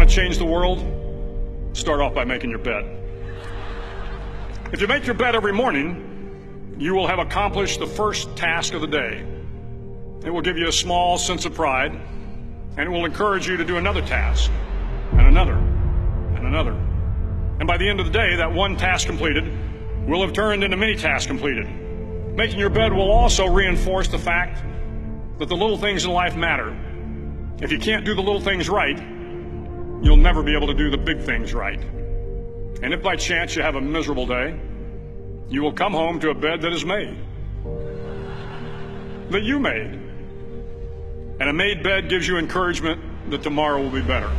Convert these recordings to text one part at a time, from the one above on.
want to change the world, start off by making your bed. If you make your bed every morning, you will have accomplished the first task of the day. It will give you a small sense of pride, and it will encourage you to do another task, and another, and another. And by the end of the day, that one task completed will have turned into many tasks completed. Making your bed will also reinforce the fact that the little things in life matter. If you can't do the little things right, you'll never be able to do the big things right. And if by chance you have a miserable day, you will come home to a bed that is made, that you made. And a made bed gives you encouragement that tomorrow will be better.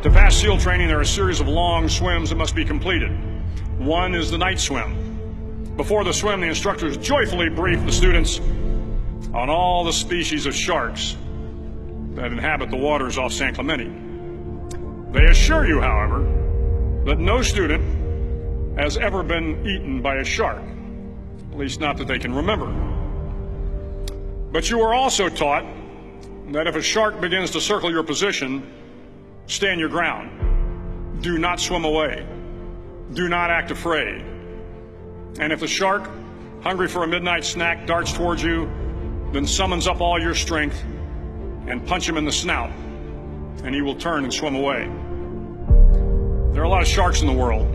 To pass SEAL training, there are a series of long swims that must be completed. One is the night swim. Before the swim, the instructors joyfully brief the students on all the species of sharks that inhabit the waters off San Clemente. They assure you, however, that no student has ever been eaten by a shark, at least not that they can remember. But you are also taught that if a shark begins to circle your position, stand your ground. Do not swim away. Do not act afraid. And if the shark, hungry for a midnight snack, darts towards you, then summons up all your strength and punch him in the snout, and he will turn and swim away. There are a lot of sharks in the world.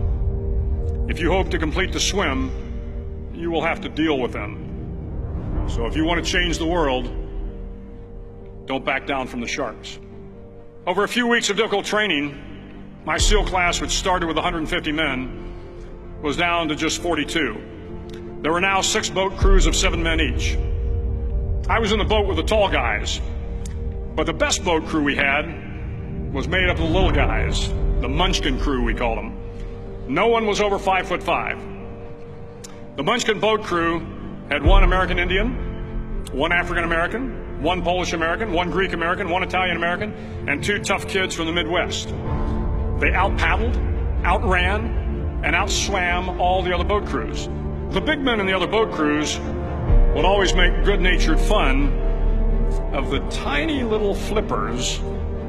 If you hope to complete the swim, you will have to deal with them. So if you want to change the world, don't back down from the sharks. Over a few weeks of difficult training, my SEAL class, which started with 150 men, was down to just 42. There were now 6 boat crews of 7 men each. I was in the boat with the tall guys, but the best boat crew we had was made up of the little guys, the Munchkin crew, we called them. No one was over 5'5". The Munchkin boat crew had 1 American Indian, 1 African American, 1 Polish American, 1 Greek American, 1 Italian American, and 2 tough kids from the Midwest. They out-paddled, outran, and outswam all the other boat crews. The big men in the other boat crews would always make good-natured fun of the tiny little flippers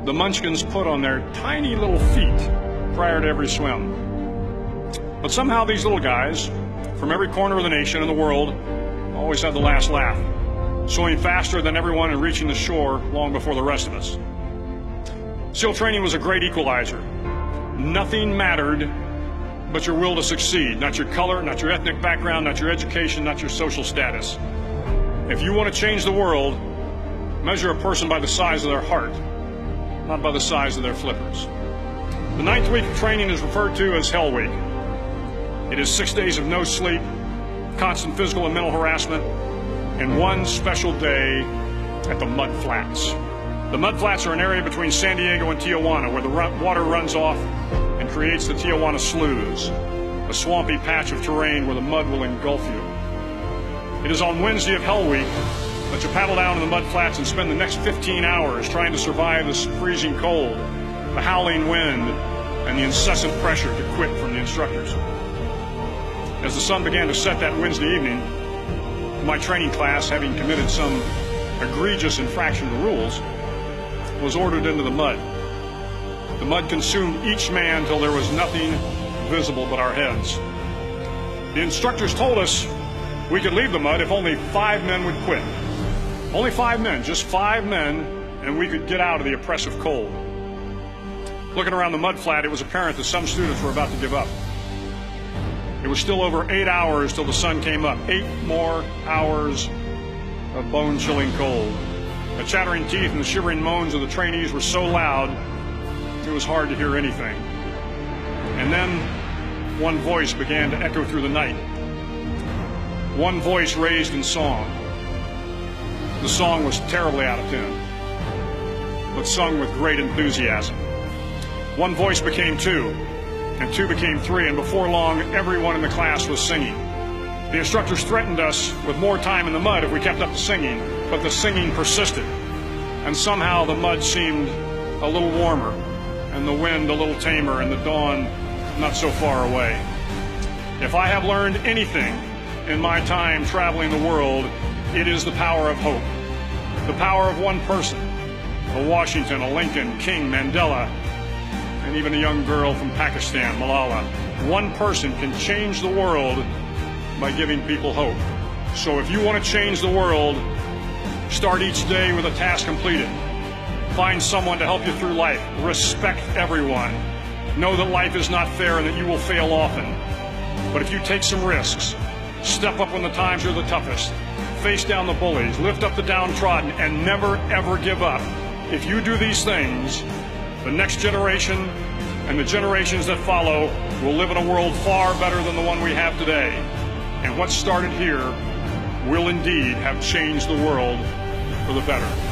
the Munchkins put on their tiny little feet prior to every swim. But somehow these little guys from every corner of the nation and the world always had the last laugh, swimming faster than everyone and reaching the shore long before the rest of us. SEAL training was a great equalizer. Nothing mattered but your will to succeed, not your color, not your ethnic background, not your education, not your social status. If you want to change the world, measure a person by the size of their heart, not by the size of their flippers. The 9th week of training is referred to as Hell Week. It is 6 days of no sleep, constant physical and mental harassment, and 1 special day at the Mud Flats. The Mud Flats are an area between San Diego and Tijuana where the water runs off and creates the Tijuana Sloughs, a swampy patch of terrain where the mud will engulf you. It is on Wednesday of Hell Week that you paddle down to the Mud Flats and spend the next 15 hours trying to survive this freezing cold, the howling wind, and the incessant pressure to quit from the instructors. As the sun began to set that Wednesday evening, my training class, having committed some egregious infraction of the rules, was ordered into the mud. The mud consumed each man till there was nothing visible but our heads. The instructors told us we could leave the mud if only 5 men would quit. Only 5 men, just 5 men, and we could get out of the oppressive cold. Looking around the mud flat, it was apparent that some students were about to give up. It was still over 8 hours till the sun came up. 8 more hours of bone-chilling cold. The chattering teeth and the shivering moans of the trainees were so loud, it was hard to hear anything. And then one voice began to echo through the night. One voice raised in song. The song was terribly out of tune, but sung with great enthusiasm. One voice became 2, and 2 became 3, and before long, everyone in the class was singing. The instructors threatened us with more time in the mud if we kept up the singing, but the singing persisted, and somehow the mud seemed a little warmer, and the wind a little tamer, and the dawn not so far away. If I have learned anything in my time traveling the world, it is the power of hope. The power of one person, a Washington, a Lincoln, King, Mandela, and even a young girl from Pakistan, Malala. One person can change the world by giving people hope. So if you want to change the world, start each day with a task completed. Find someone to help you through life. Respect everyone. Know that life is not fair and that you will fail often. But if you take some risks, step up when the times are the toughest, face down the bullies, lift up the downtrodden, and never ever give up. If you do these things, the next generation and the generations that follow will live in a world far better than the one we have today. And what started here will indeed have changed the world for the better.